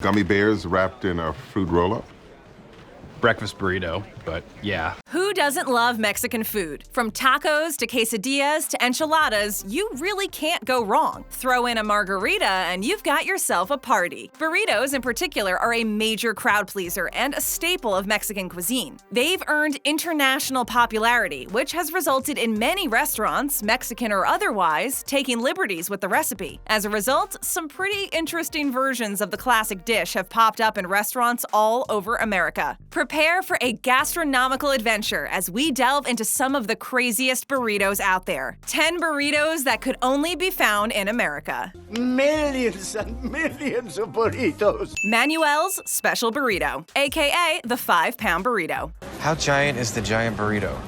Gummy bears wrapped in a fruit roll-up. Breakfast burrito, but yeah. Who doesn't love Mexican food? From tacos to quesadillas to enchiladas, you really can't go wrong. Throw in a margarita and you've got yourself a party. Burritos in particular are a major crowd pleaser and a staple of Mexican cuisine. They've earned international popularity, which has resulted in many restaurants, Mexican or otherwise, taking liberties with the recipe. As a result, some pretty interesting versions of the classic dish have popped up in restaurants all over America. Prepare for a gastronomical adventure as we delve into some of the craziest burritos out there. 10 burritos that could only be found in America. Millions and millions of burritos. Manuels Special Burrito, aka the 5-pound burrito. How giant is the giant burrito?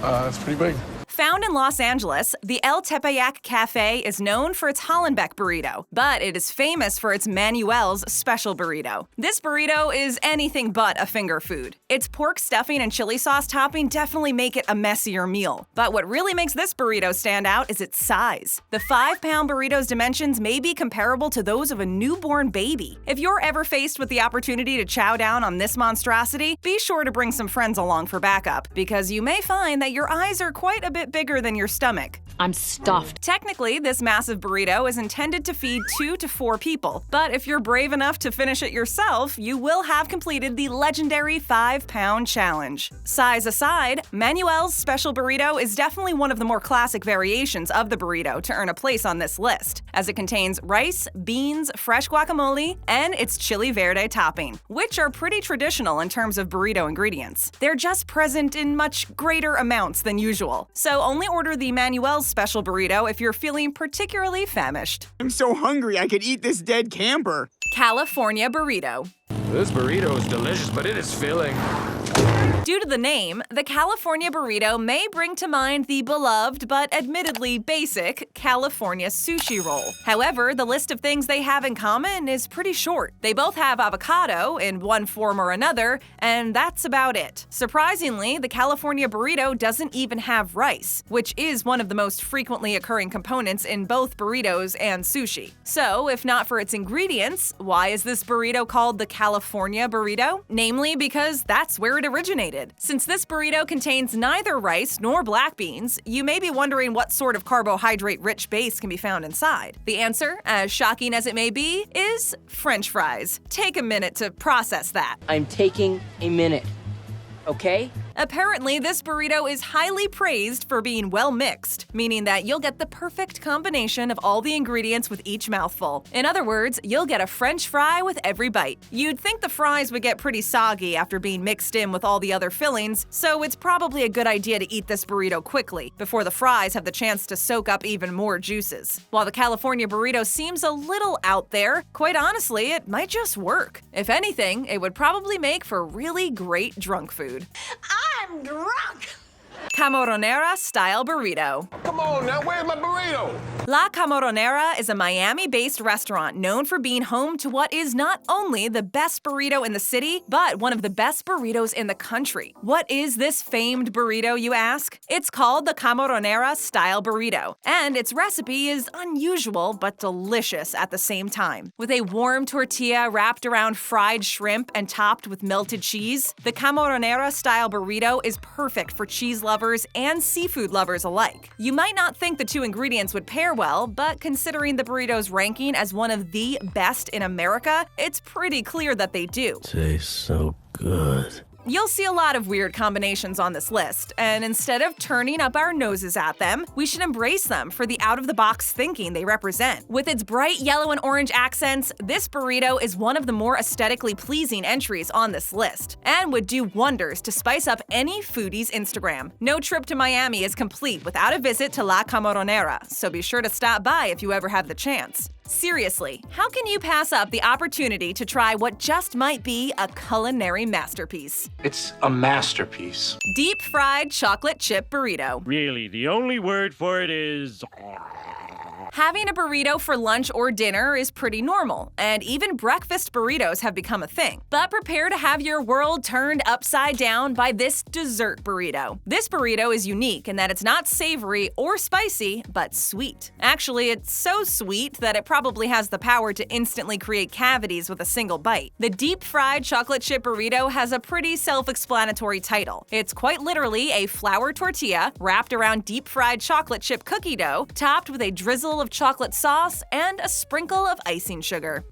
It's pretty big. Found in Los Angeles, the El Tepeyac Cafe is known for its Hollenbeck burrito, but it is famous for its Manuels Special Burrito. This burrito is anything but a finger food. Its pork stuffing and chili sauce topping definitely make it a messier meal. But what really makes this burrito stand out is its size. The 5-pound burrito's dimensions may be comparable to those of a newborn baby. If you're ever faced with the opportunity to chow down on this monstrosity, be sure to bring some friends along for backup, because you may find that your eyes are quite a bit bigger than your stomach. I'm stuffed. Technically, this massive burrito is intended to feed 2 to 4 people, but if you're brave enough to finish it yourself, you will have completed the legendary 5-pound challenge. Size aside, Manuel's Special Burrito is definitely one of the more classic variations of the burrito to earn a place on this list, as it contains rice, beans, fresh guacamole, and its chili verde topping, which are pretty traditional in terms of burrito ingredients. They're just present in much greater amounts than usual, so only order the Manuel's Special Burrito if you're feeling particularly famished. I'm so hungry I could eat this dead camper. California Burrito. This burrito is delicious, but it is filling. Due to the name, the California Burrito may bring to mind the beloved but admittedly basic California sushi roll. However, the list of things they have in common is pretty short. They both have avocado in one form or another, and that's about it. Surprisingly, the California Burrito doesn't even have rice, which is one of the most frequently occurring components in both burritos and sushi. So, if not for its ingredients, why is this burrito called the California Burrito? Namely because that's where it originated. Since this burrito contains neither rice nor black beans, you may be wondering what sort of carbohydrate-rich base can be found inside. The answer, as shocking as it may be, is French fries. Take a minute to process that. I'm taking a minute. Okay? Apparently, this burrito is highly praised for being well mixed, meaning that you'll get the perfect combination of all the ingredients with each mouthful. In other words, you'll get a French fry with every bite. You'd think the fries would get pretty soggy after being mixed in with all the other fillings, so it's probably a good idea to eat this burrito quickly, before the fries have the chance to soak up even more juices. While the California Burrito seems a little out there, quite honestly, it might just work. If anything, it would probably make for really great drunk food. I'm drunk! Camaronera style burrito. Come on now, where's my burrito? La Camaronera is a Miami-based restaurant known for being home to what is not only the best burrito in the city, but one of the best burritos in the country. What is this famed burrito, you ask? It's called the Camaronera style burrito, and its recipe is unusual but delicious at the same time. With a warm tortilla wrapped around fried shrimp and topped with melted cheese, the Camaronera style burrito is perfect for cheese lovers and seafood lovers alike. You might not think the two ingredients would pair well, but considering the burrito's ranking as one of the best in America, it's pretty clear that they do. Tastes so good. You'll see a lot of weird combinations on this list, and instead of turning up our noses at them, we should embrace them for the out-of-the-box thinking they represent. With its bright yellow and orange accents, this burrito is one of the more aesthetically pleasing entries on this list, and would do wonders to spice up any foodie's Instagram. No trip to Miami is complete without a visit to La Camaronera, so be sure to stop by if you ever have the chance. Seriously, how can you pass up the opportunity to try what just might be a culinary masterpiece? It's a masterpiece. Deep-fried chocolate chip burrito. Really, the only word for it is... Having a burrito for lunch or dinner is pretty normal, and even breakfast burritos have become a thing. But prepare to have your world turned upside down by this dessert burrito. This burrito is unique in that it's not savory or spicy, but sweet. Actually, it's so sweet that it probably has the power to instantly create cavities with a single bite. The deep-fried chocolate chip burrito has a pretty self-explanatory title. It's quite literally a flour tortilla wrapped around deep-fried chocolate chip cookie dough, topped with a drizzle of chocolate sauce and a sprinkle of icing sugar.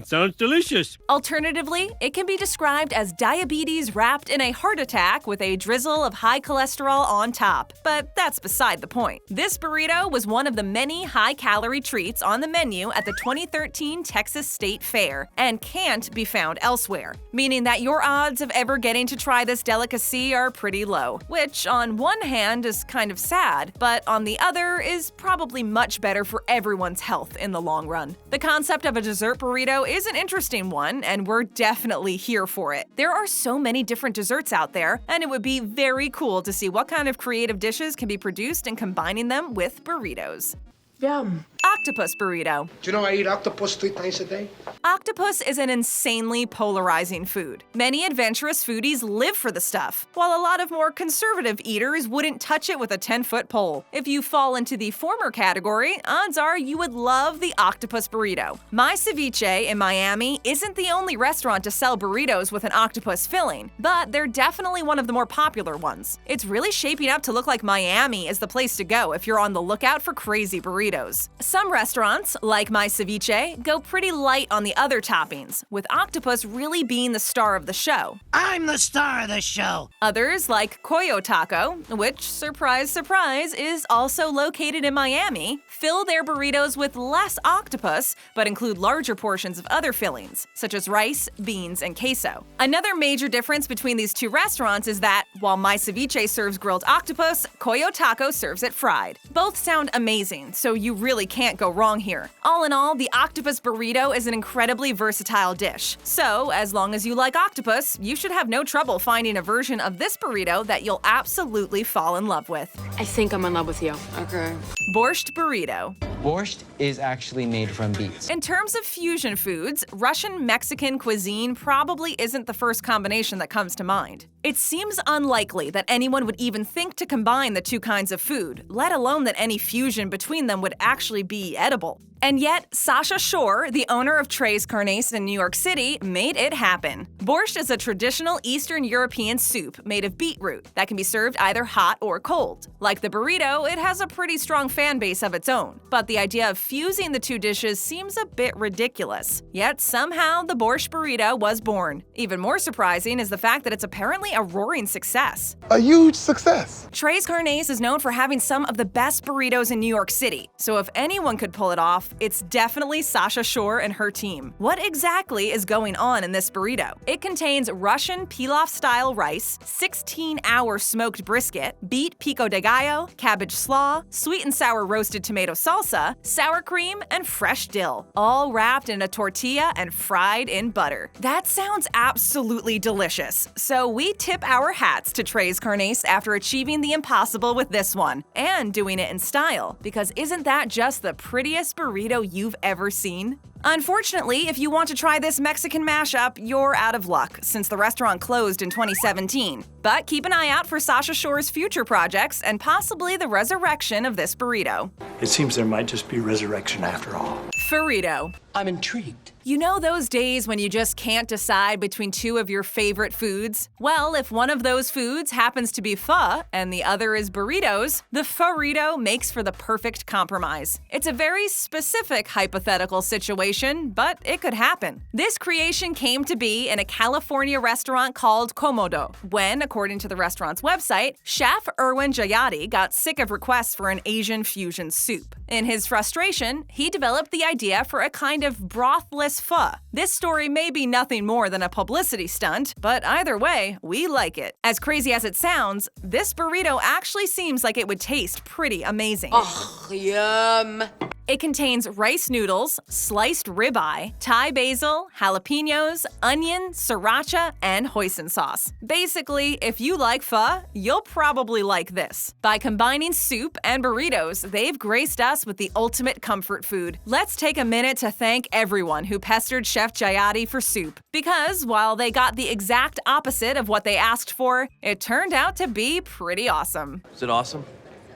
Sounds delicious. Alternatively, it can be described as diabetes wrapped in a heart attack with a drizzle of high cholesterol on top. But that's beside the point. This burrito was one of the many high-calorie treats on the menu at the 2013 Texas State Fair and can't be found elsewhere, meaning that your odds of ever getting to try this delicacy are pretty low, which on one hand is kind of sad, but on the other is probably much better for everyone's health in the long run. The concept of a dessert burrito is an interesting one, and we're definitely here for it. There are so many different desserts out there, and it would be very cool to see what kind of creative dishes can be produced and combining them with burritos. Yum. Octopus Burrito. Do you know I eat octopus 3 times a day? Octopus is an insanely polarizing food. Many adventurous foodies live for the stuff, while a lot of more conservative eaters wouldn't touch it with a 10-foot pole. If you fall into the former category, odds are you would love the Octopus Burrito. My Ceviche in Miami isn't the only restaurant to sell burritos with an octopus filling, but they're definitely one of the more popular ones. It's really shaping up to look like Miami is the place to go if you're on the lookout for crazy burritos. Some restaurants, like My Ceviche, go pretty light on the other toppings, with octopus really being the star of the show. I'm the star of the show. Others, like Coyo Taco, which, surprise, surprise, is also located in Miami, fill their burritos with less octopus, but include larger portions of other fillings, such as rice, beans, and queso. Another major difference between these two restaurants is that, while My Ceviche serves grilled octopus, Coyo Taco serves it fried. Both sound amazing, so you really can't go wrong here. All in all, the Octopus Burrito is an incredibly versatile dish. So, as long as you like octopus, you should have no trouble finding a version of this burrito that you'll absolutely fall in love with. I think I'm in love with you. Okay. Borscht Burrito. Borscht is actually made from beets. In terms of fusion foods, Russian-Mexican cuisine probably isn't the first combination that comes to mind. It seems unlikely that anyone would even think to combine the two kinds of food, let alone that any fusion between them would actually be edible. And yet, Sasha Shore, the owner of Tres Carnes in New York City, made it happen. Borscht is a traditional Eastern European soup made of beetroot that can be served either hot or cold. Like the burrito, it has a pretty strong fan base of its own, but the idea of fusing the two dishes seems a bit ridiculous. Yet somehow the Borscht Burrito was born. Even more surprising is the fact that it's apparently a roaring success. A huge success. Tres Carnes is known for having some of the best burritos in New York City, so if anyone could pull it off, it's definitely Sasha Shore and her team. What exactly is going on in this burrito? It contains Russian pilaf-style rice, 16-hour smoked brisket, beet pico de gallo, cabbage slaw, sweet and sour roasted tomato salsa, sour cream, and fresh dill, all wrapped in a tortilla and fried in butter. That sounds absolutely delicious. So we tip our hats to Tres Carnes after achieving the impossible with this one, and doing it in style, because isn't that just the prettiest burrito you've ever seen? Unfortunately, if you want to try this Mexican mashup, you're out of luck, since the restaurant closed in 2017. But keep an eye out for Sasha Shore's future projects and possibly the resurrection of this burrito. It seems there might just be resurrection after all. Phorrito. I'm intrigued. You know those days when you just can't decide between two of your favorite foods? Well, if one of those foods happens to be pho and the other is burritos, the Phorrito makes for the perfect compromise. It's a very specific hypothetical situation, but it could happen. This creation came to be in a California restaurant called Komodo, when, according to the restaurant's website, chef Erwin Jayati got sick of requests for an Asian fusion soup. In his frustration, he developed the idea for a kind of brothless pho. This story may be nothing more than a publicity stunt, but either way, we like it. As crazy as it sounds, this burrito actually seems like it would taste pretty amazing. Oh, yum. It contains rice noodles, sliced ribeye, Thai basil, jalapenos, onion, sriracha, and hoisin sauce. Basically, if you like pho, you'll probably like this. By combining soup and burritos, they've graced us with the ultimate comfort food. Let's take a minute to thank everyone who pestered Chef Jayati for soup. Because while they got the exact opposite of what they asked for, it turned out to be pretty awesome. Is it awesome?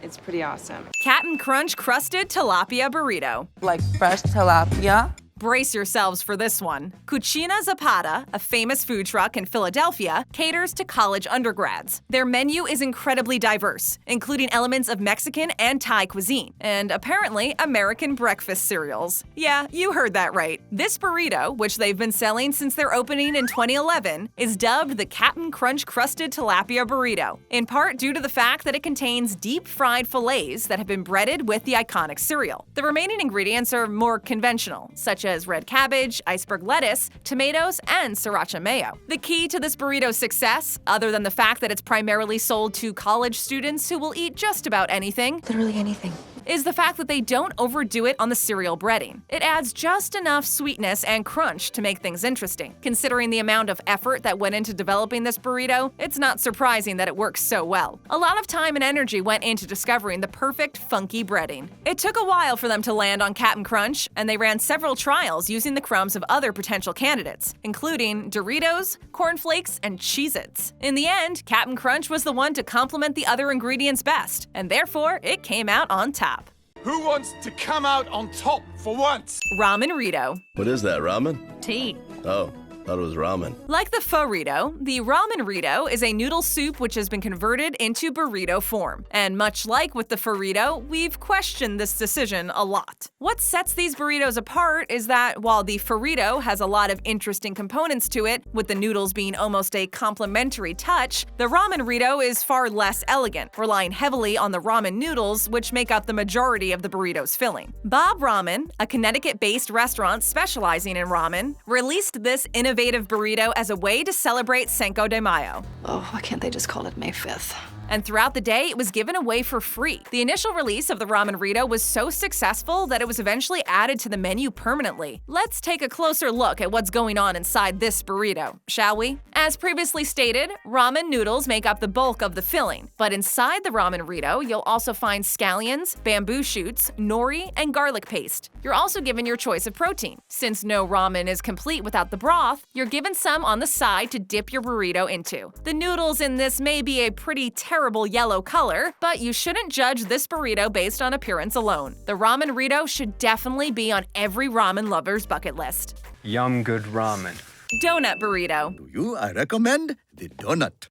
It's pretty awesome. Captain Crunch-Crusted Tilapia Burrito. Like fresh tilapia. Brace yourselves for this one. Cucina Zapata, a famous food truck in Philadelphia, caters to college undergrads. Their menu is incredibly diverse, including elements of Mexican and Thai cuisine, and apparently American breakfast cereals. Yeah, you heard that right. This burrito, which they've been selling since their opening in 2011, is dubbed the Captain Crunch-Crusted Tilapia Burrito, in part due to the fact that it contains deep-fried fillets that have been breaded with the iconic cereal. The remaining ingredients are more conventional, such as red cabbage, iceberg lettuce, tomatoes, and sriracha mayo. The key to this burrito's success, other than the fact that it's primarily sold to college students who will eat just about anything, Literally anything. is the fact that they don't overdo it on the cereal breading. It adds just enough sweetness and crunch to make things interesting. Considering the amount of effort that went into developing this burrito, it's not surprising that it works so well. A lot of time and energy went into discovering the perfect funky breading. It took a while for them to land on Cap'n Crunch, and they ran several trials using the crumbs of other potential candidates, including Doritos, cornflakes, and Cheez-Its. In the end, Cap'n Crunch was the one to complement the other ingredients best, and therefore it came out on top. Who wants to come out on top for once? Ramenrito. What is that, ramen? Tea. Oh, thought it was ramen. Like the Phorrito, the Ramenrito is a noodle soup which has been converted into burrito form. And much like with the Phorrito, we've questioned this decision a lot. What sets these burritos apart is that while the Phorrito has a lot of interesting components to it, with the noodles being almost a complementary touch, the Ramenrito is far less elegant, relying heavily on the ramen noodles, which make up the majority of the burrito's filling. Bob Ramen, a Connecticut-based restaurant specializing in ramen, released this innovative burrito as a way to celebrate Cinco de Mayo. Oh, why can't they just call it May 5th? And throughout the day, it was given away for free. The initial release of the Ramenrito was so successful that it was eventually added to the menu permanently. Let's take a closer look at what's going on inside this burrito, shall we? As previously stated, ramen noodles make up the bulk of the filling, but inside the Ramenrito, you'll also find scallions, bamboo shoots, nori, and garlic paste. You're also given your choice of protein. Since no ramen is complete without the broth, you're given some on the side to dip your burrito into. The noodles in this may be a pretty terrible yellow color, but you shouldn't judge this burrito based on appearance alone. The Ramenrito should definitely be on every ramen lover's bucket list. Yum good ramen. Doughnut Burrito. To you, I recommend the donut.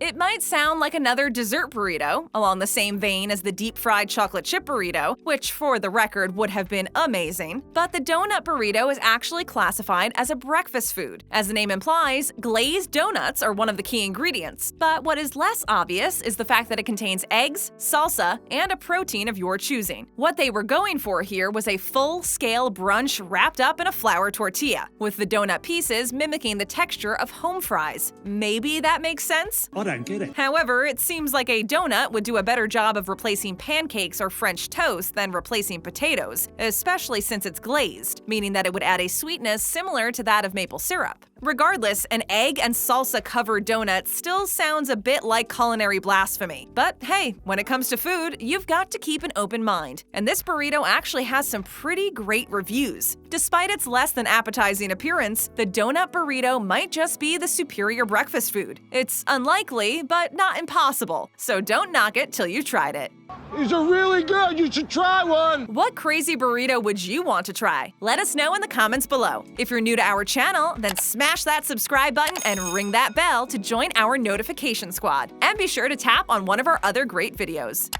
It might sound like another dessert burrito, along the same vein as the deep-fried chocolate chip burrito, which for the record would have been amazing, but the Doughnut Burrito is actually classified as a breakfast food. As the name implies, glazed donuts are one of the key ingredients, but what is less obvious is the fact that it contains eggs, salsa, and a protein of your choosing. What they were going for here was a full-scale brunch wrapped up in a flour tortilla, with the donut pieces mimicking the texture of home fries. Maybe that makes sense? I don't get it. However, it seems like a donut would do a better job of replacing pancakes or French toast than replacing potatoes, especially since it's glazed, meaning that it would add a sweetness similar to that of maple syrup. Regardless, an egg and salsa-covered donut still sounds a bit like culinary blasphemy. But hey, when it comes to food, you've got to keep an open mind. And this burrito actually has some pretty great reviews. Despite its less than appetizing appearance, the Doughnut Burrito might just be the superior breakfast food. It's unlikely, but not impossible. So don't knock it till you've tried it. These are really good. You should try one. What crazy burrito would you want to try? Let us know in the comments below. If you're new to our channel, then smash that subscribe button and ring that bell to join our notification squad. And be sure to tap on one of our other great videos.